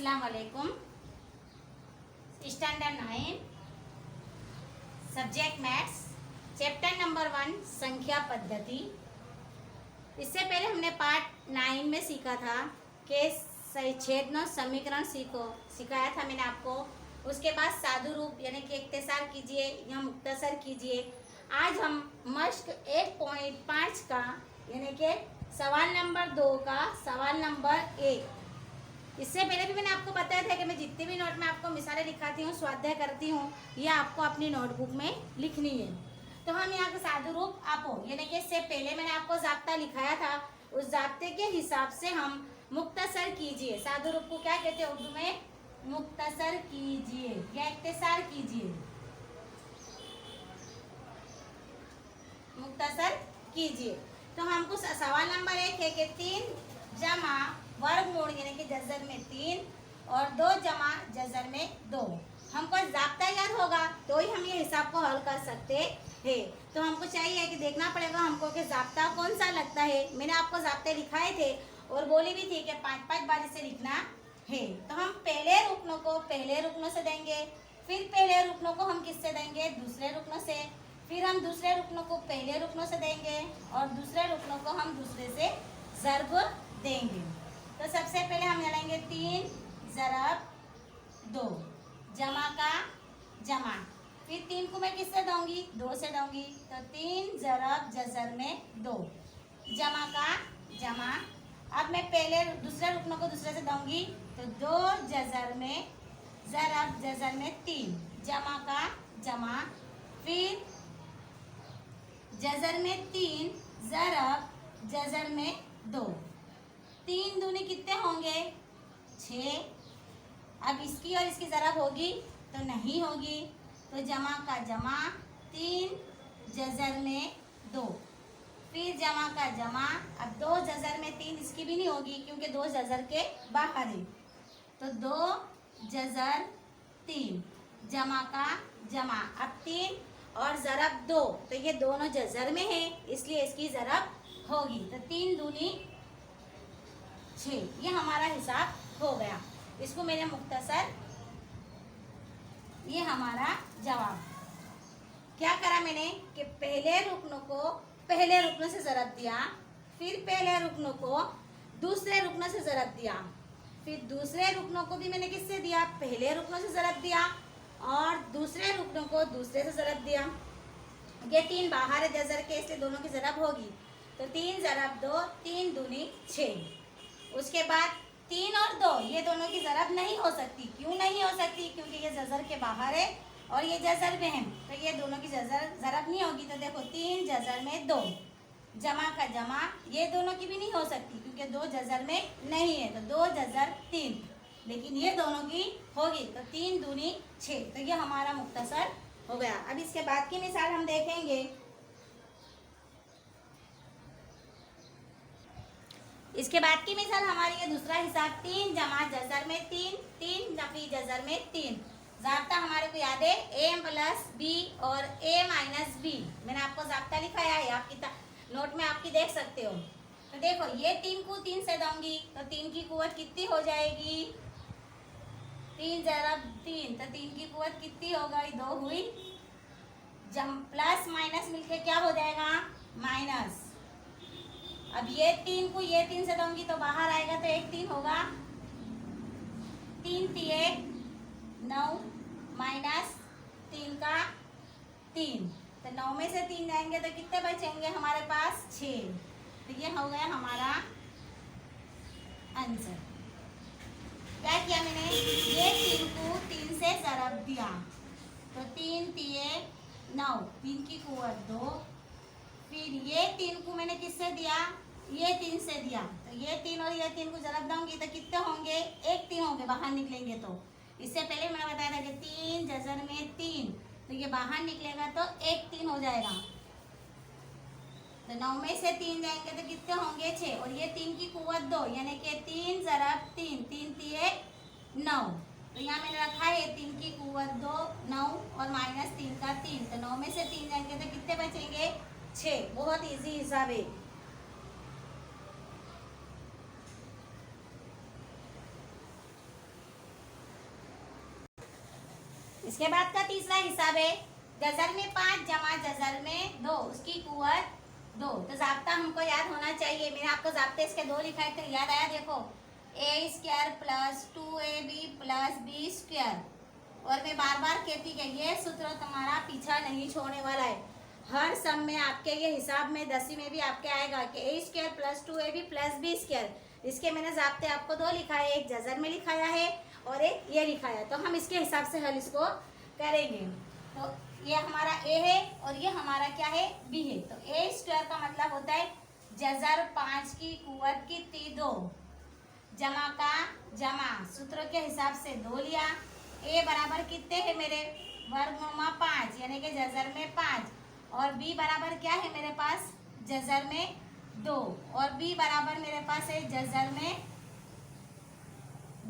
अस्सलाम वालेकुम। Standard 9 subject maths chapter number 1 संख्या पद्धति। इससे पहले हमने पार्ट 9 में सीखा था कि छेदन समीकरण सिखाया था मैंने आपको। उसके बाद साधु रूप यानी कि इख्तिसार कीजिए या मुख्तसर कीजिए। आज हम मश्क 1.5 का यानी कि सवाल नंबर 2 का सवाल नंबर 1। इससे पहले भी मैंने आपको बताया था कि मैं जितने भी नोट में आपको मिसालें लिखाती हूँ, स्वाध्याय करती हूँ, ये आपको अपनी नोटबुक में लिखनी है। तो हम यहाँ के साधु रूप आपो यानी कि इससे पहले मैंने आपको जाब्ता लिखाया था, उस जाब्ते के हिसाब से हम मुख्तसर कीजिए। साधु रूप को क्या कहते हैं उर्दू में? मुख्तसर कीजिए या इख्तिसार कीजिए। मुख्तसर कीजिए। तो हमको सवाल नंबर 1 है कि 3 जमा वर्गमूल यानी कि जज़र में 3 और 2 जमा जज़र में 2। हमको जाब्ता याद होगा तो ही हम ये हिसाब को हल कर सकते हैं। तो हमको चाहिए कि देखना पड़ेगा हमको कि जाब्ता कौन सा लगता है। मैंने आपको जाब्ते लिखाए थे और बोली भी थी कि 5-5 बार इसे लिखना है। तो हम पहले रुकनों को पहले रुकनों से देंगे, फिर पहले रुकनों को हम किससे देंगे? दूसरे रुकनों से, फिर हम दूसरे रुकनों को पहले रुकनों से देंगे और दूसरे रुकनों को हम दूसरे से ज़र्ब देंगे। तो सबसे पहले हम लेंगे 3 ज़रब 2 जमा का जमा, फिर 3 को मैं किससे दूंगी? 2 से दूंगी। तो 3 ज़रब जज़र में 2 जमा का जमा। अब मैं पहले दूसरे रुकनों को दूसरे से दूंगी तो 2 जज़र में ज़रब जज़र में 3 जमा का जमा, फिर जज़र में 3 ज़रब जज़र में 2। 3 दूनी कितने होंगे? 6। अब इसकी और इसकी ज़रब होगी तो नहीं होगी, तो जमा का जमा 3 जज़र में 2, फिर जमा का जमा। अब 2 जज़र में 3 इसकी भी नहीं होगी क्योंकि 2 जज़र के बाहर है, तो 2 जज़र 3 जमा का जमा। अब 3 और ज़रब 2 तो ये दोनों जज़र में है इसलिए इसकी ज़रब होगी, तो 3 दूनी 6। ये हमारा हिसाब हो गया। इसको मैंने मुख्तसर, ये हमारा जवाब। क्या करा मैंने कि पहले रुकनों को पहले रुकनों से ज़रब दिया, फिर पहले रुकनों को दूसरे रुकनों से ज़रब दिया, फिर दूसरे रुकनों को भी मैंने किससे दिया? पहले रुकनों से ज़रब दिया और दूसरे रुकनों को दूसरे से ज़रब दिया। ये 3 बाहर है जज़र के इसलिए दोनों की ज़रब होगी, तो 3 ज़रब 2 3 दूनी 6। उसके बाद 3 और 2 ये दोनों की ज़रब नहीं हो सकती। क्यों नहीं हो सकती? क्योंकि ये जज़र के बाहर है और ये जज़र में है, तो ये दोनों की ज़रब नहीं होगी। तो देखो 3 जज़र में 2 जमा का जमा, ये दोनों की भी नहीं हो सकती क्योंकि 2 जज़र में नहीं है, तो 2 जज़र 3, लेकिन ये दोनों की होगी, तो 3 दूनी 6। तो ये हमारा मुख्तसर हो गया। अब इसके बाद की मिसाल हम देखेंगे। इसके बाद की मिसाल हमारी ये दूसरा हिसाब 3 जमा जज़र में 3 3 नफी जज़र में 3। ज़ाब्ता हमारे को याद है a प्लस बी और a माइनस बी। मैंने आपको ज़ाब्ता लिखाया है, आपकी नोट में आपकी देख सकते हो। तो देखो ये 3 को 3 से दूंगी तो 3 की कुव्वत कितनी हो जाएगी? 3 ज़रब 3, तो 3 की कुव्वत कितनी हो गई? 2 हुई। जब प्लस माइनस मिलके क्या हो जाएगा? माइनस। अब ये 3 को ये 3 से दूंगी तो बाहर आएगा तो 1 3 होगा। 3 3 9 माइनस 3 का 3, तो 9 में से 3 जाएंगे तो कितने बचेंगे हमारे पास? 6। तो ये हो गया हमारा आंसर। क्या किया मैंने? ये 3 को 3 से ज़रब दिया तो 3 3 9 3 की कुव्वत 2, फिर ये 3 को मैंने किससे दिया? ये 3 से दिया, तो ये 3 और ये 3 को ज़रब दूंगी तो कितने होंगे? 1 3 होंगे बाहर निकलेंगे। तो इससे पहले मैंने बताया था कि 3 जज़र में 3, तो ये बाहर निकलेगा तो 1 3 हो जाएगा, तो 9 में से 3 जाएंगे तो कितने होंगे? 6। और ये 3 की कुव्वत 2 यानी कि 3 ज़रब 3 3 3 9। तो यहाँ मैंने रखा है 3 की कुव्वत 2 9 और माइनस 3 का 3, तो 9 में से 3 जाएंगे तो कितने बचेंगे? 6। बहुत इजी हिसाब है। इसके बाद का तीसरा हिसाब है जजर में 5 जमा जजर में 2, उसकी कुवत 2। तो जाब्ता हमको याद होना चाहिए। मैंने आपको जाब्ते इसके 2 लिखा है, तो याद आया। देखो a² plus 2ab plus b²। और मैं बार बार कहती कि ये सूत्र तुम्हारा पीछा नहीं छोड़ने वाला है। हर सम में आपके ये हिसाब में 10वीं में भी आपके आएगा कि a² plus 2ab plus b²। इसके मैंने जाब्ते आपको 2 लिखा है, एक जजर में लिखाया है और एक ये लिखाया है। तो हम इसके हिसाब से हल इसको करेंगे। तो ये हमारा a है और ये हमारा क्या है, b है। तो a² का मतलब होता है जजर 5 की कुवत कितनी 2, जमा का जमा सूत्र के हिसाब से 2 लिया। a बराबर कितने है मेरे, वर्गमूल 5 यानी कि जजर में 5, और b बराबर क्या है मेरे पास, जजर में 2, और b बराबर मेरे पास है जजर में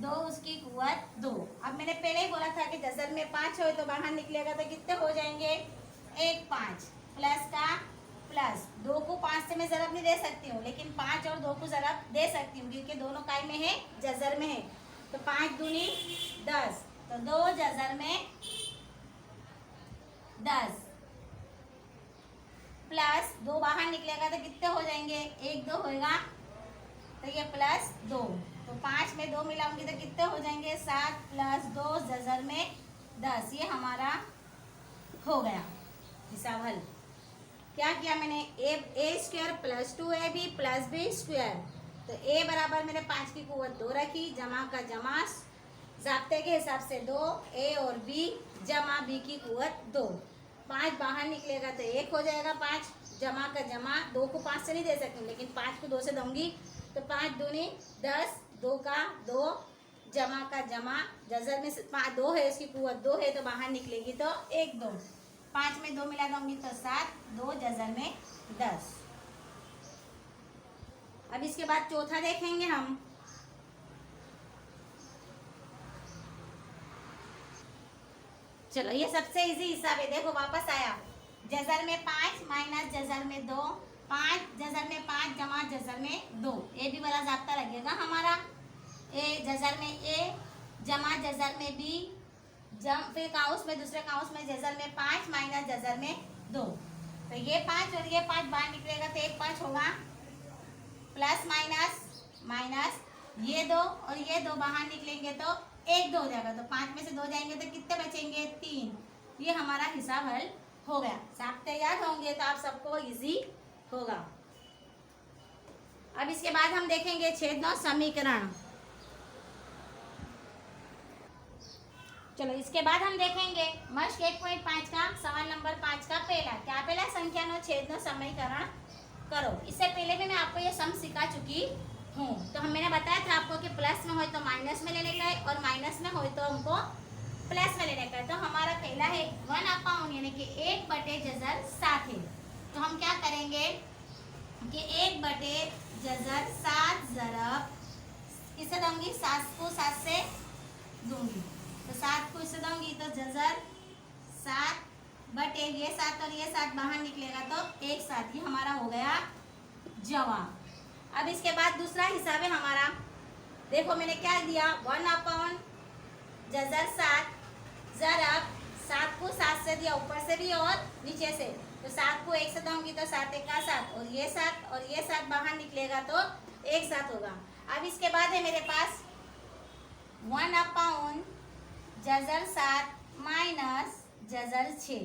2, उसकी कुवत 2। अब मैंने पहले ही बोला था कि जजर में 5 हो तो बाहर निकलेगा तो कितने हो जाएंगे, 1 5 प्लस का प्लस 2 को 5 से मैं ज़रब नहीं दे सकती हूँ, लेकिन 5 और 2 को ज़रब दे सकती हूँ क्योंकि दोनों काय में है, जजर में है। तो 5 दूनी 10, तो 2 जजर में 10 प्लस 2 बाहर निकलेगा तो कितने हो जाएंगे, 1 2 होएगा तो ये प्लस 2। तो 5 में 2 मिलाऊंगी तो कितने हो जाएंगे, 7 प्लस 2 जजर में 10। ये हमारा हो गया हिसाब हल। क्या किया मैंने, a² plus 2ab plus b²। तो a बराबर मैंने 5 की कुवत 2 रखी, जमा का जमा जाब्ते के हिसाब से 2, a और b जमा b की कुवत 2। 5 बाहर निकलेगा तो 1 हो जाएगा, 5 जमा का जमा 2 को 5 से नहीं दे सकती लेकिन 5 को 2 से दूंगी तो 5 दूनी 10, 2 का 2 जमा का जमा, जजर में 2 है, इसकी कुवत 2 है तो बाहर निकलेगी तो 1 2, 5 में 2 मिला दूंगी तो 7, 2 जजर में 10। अब इसके बाद चौथा देखेंगे हम। चलो ये सबसे इजी हिसाब है, देखो वापस आया, जजर में 5 माइनस जजर में 2, 5 जजर में 5 जमा जजर में 2। ए भी वाला जाब्ता लगेगा हमारा, ए जजर में a जमा जजर में b, फिर काउस में दूसरे काउस में जजर में 5 माइनस जजर में 2। तो ये 5 और ये 5 बाहर निकलेगा तो 1 5 होगा, प्लस माइनस माइनस ये 2 और ये 2 बाहर निकलेंगे तो 1 2 हो जाएगा। तो 5 में से 2 जाएंगे तो कितने बचेंगे, 3। ये हमारा हिसाब हल हो गया। जाब्ते याद होंगे तो आप सबको इजी होगा। अब इसके बाद हम देखेंगे छेदनों समीकरण। चलो इसके बाद हम देखेंगे मश्क 1.5 का सवाल नंबर 5 का पहला संख्या नो छेदनों समीकरण करो। इससे पहले भी मैं आपको ये सम सिखा चुकी हूँ। तो मैंने बताया था आपको कि प्लस में हो तो माइनस में लेने का है और माइनस में हो तो हमको प्लस में लेने का है। तो हमारा पहला है 1/, यानी कि 1/7 है। तो हम क्या करेंगे कि 1/7 ज़रब किसे दूंगी, 7 को 7 से दूंगी, तो 7 को इससे दूंगी तो जजर 7 बटे ये 7 और ये 7 बाहर निकलेगा तो 1 7। ये हमारा हो गया जवाब। अब इसके बाद दूसरा हिसाब है हमारा, देखो मैंने क्या दिया, 1/, जजर 7 ज़रब 7 को 7 से दिया, ऊपर से भी और नीचे से, तो 7 को 1 से दूंगी तो 7 1 का 7 और ये 7 बाहर निकलेगा तो 1 7 होगा। अब इसके बाद है मेरे पास 1/, जजर 7 माइनस जजर 6,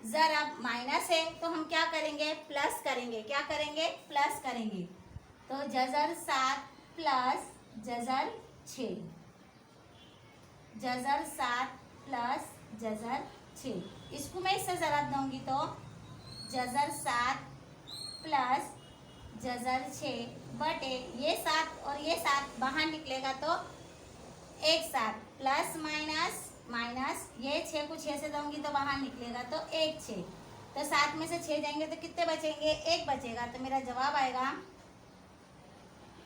ज़रब माइनस है तो हम क्या करेंगे, प्लस करेंगे। क्या करेंगे, प्लस करेंगे। तो जजर 7 प्लस जजर 6, जजर 7 प्लस जजर 6। इसको मैं इससे ज़रब दूंगी तो जजर 7 प्लस जजर 6 बटे ये 7 और ये 7 बाहर निकलेगा तो 1 7, प्लस माइनस माइनस ये 6 को 6 से दूंगी तो बाहर निकलेगा तो 1 6। तो 7 में से 6 जाएंगे तो कितने बचेंगे, 1 बचेगा। तो मेरा जवाब आएगा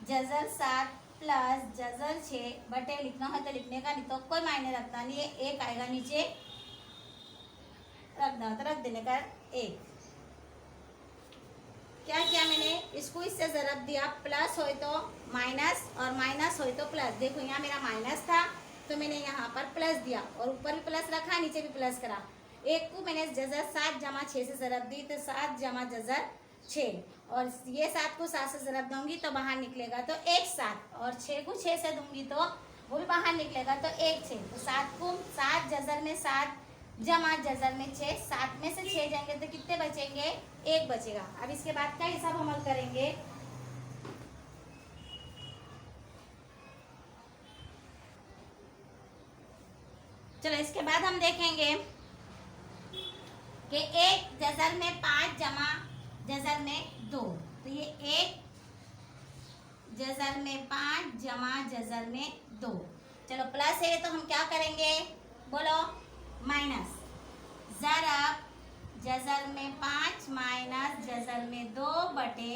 जजर 7 प्लस जजर 6 बटे, लिखना है तो लिखने का, नहीं तो कोई मायने रखता नहीं है, 1 आएगा नीचे रख दो तो रख देने का 1। क्या किया मैंने, इसको इससे ज़रब दिया, प्लस हो तो माइनस और माइनस हो तो प्लस। देखो यहाँ मेरा माइनस था तो मैंने यहाँ पर प्लस दिया और ऊपर भी प्लस रखा, नीचे भी प्लस करा। 1 को मैंने जजर 7 जमा 6 से ज़रब दी तो 7 जमा जजर 6, और ये 7 को 7 से ज़रब दूंगी तो बाहर निकलेगा तो 1 7, और 6 को 6 से दूंगी तो वो भी बाहर निकलेगा तो 1 6। तो 7 को 7 जजर में 7 जमा जजर में 6, 7 में से 6 जाएंगे तो कितने बचेंगे? 1 बचेगा। अब इसके बाद का हिसाब अमल करेंगे। चलो इसके बाद हम देखेंगे कि 1 जजर में 5 जमा जजर में 2, तो ये 1 जजर में 5 जमा जजर में 2। चलो प्लस है तो हम क्या करेंगे? बोलो, माइनस। ज़रब जजर में 5 माइनस जजर में 2 बटे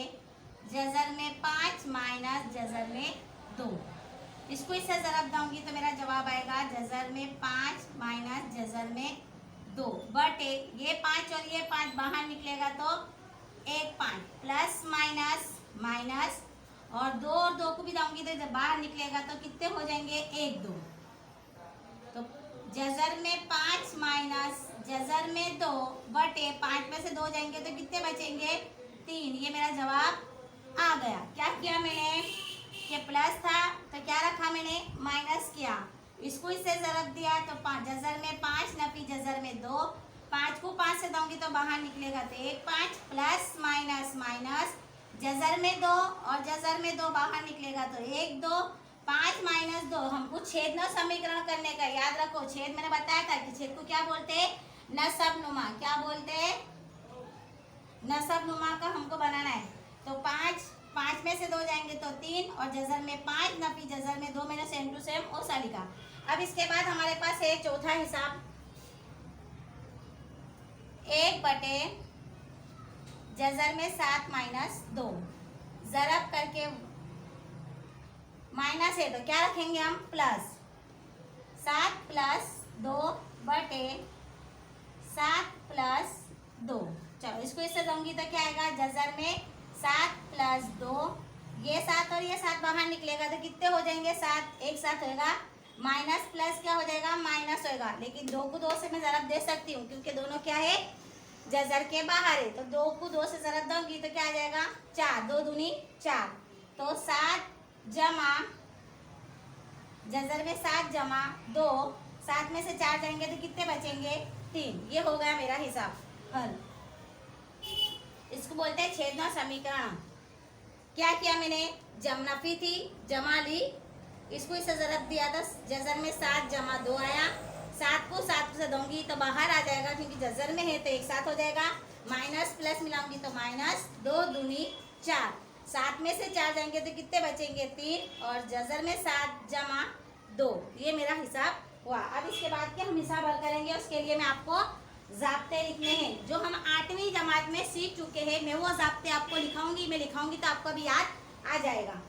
जजर में 5 माइनस जजर में 2। इसको इससे ज़रब दूंगी तो मेरा जवाब आएगा जजर में 5 माइनस जजर में 2 बटे ये 5 और ये 5 बाहर निकलेगा तो 1 5 प्लस माइनस माइनस, और 2 और 2 को भी दूंगी तो जब बाहर निकलेगा तो कितने हो जाएंगे? 1 2। तो जजर में 5 माइनस जजर में 2 बटे 5 में से 2 जाएंगे तो कितने बचेंगे? 3। ये मेरा जवाब आ गया। क्या किया मैंने? ये प्लस था तो क्या रखा मैंने? माइनस किया। इसको इससे ज़रब दिया तो 5 जजर में 5 नफी जजर में 2, 5 को 5 से दूंगी तो बाहर निकलेगा तो 1 5 प्लस माइनस माइनस जजर में 2 और जजर में 2 बाहर निकलेगा तो 1 2, 5 माइनस 2। हमको छेद न समीकरण करने का, याद रखो छेद मैंने बताया था कि छेद को क्या बोलते हैं? नसब नुमा। क्या बोलते हैं? नसब नुमा का हमको बनाना है। तो 5 में से 2 जाएंगे तो 3, और जजर में 5 नफी जजर में 2 मैंने सेम टू सेम और सालिका। अब इसके बाद हमारे पास है चौथा हिसाब, 1 बटे जजर में 7 माइनस 2, ज़रब करके माइनस है तो क्या रखेंगे हम? प्लस। 7 प्लस 2 बटे 7 प्लस 2। चलो इसको इससे दूंगी तो क्या आएगा? जजर में 7 प्लस 2, ये 7 और ये 7 बाहर निकलेगा तो कितने हो जाएंगे? 7 एक साथ होएगा, माइनस प्लस क्या हो जाएगा? माइनस होएगा। लेकिन 2 को 2 से मैं ज़रब दे सकती हूँ क्योंकि दोनों क्या है? जजर के बाहर है। तो 2 को 2 से ज़रब दूंगी तो क्या आ जाएगा? 4, 2 दूनी 4। तो 7 जमा जजर में 7 जमा 2, 7 में से 4 जाएंगे तो कितने बचेंगे? 3। ये हो गया मेरा हिसाब हल। इसको बोलते हैं छेदना समीकरण। क्या किया मैंने? नफी थी, जमा ली, इसको इससे ज़रब दिया था, जजर में 7 जमा 2 आया। 7 को 7 से दूंगी तो बाहर आ जाएगा क्योंकि जजर में है तो एक साथ हो जाएगा। माइनस प्लस मिलाऊंगी तो माइनस, 2 दूनी 4, 7 में से 4 जाएंगे तो कितने बचेंगे? 3, और जजर में 7 जमा 2। ये मेरा हिसाब हुआ। अब इसके बाद के हम हिसाब हल करेंगे, उसके लिए मैं आपको ज़ाब्ते लिखने हैं जो हम 8वीं जमात में सीख चुके हैं। मैं वो ज़ाब्ते आपको लिखाऊंगी, मैं लिखाऊंगी तो आपको भी याद आ जाएगा।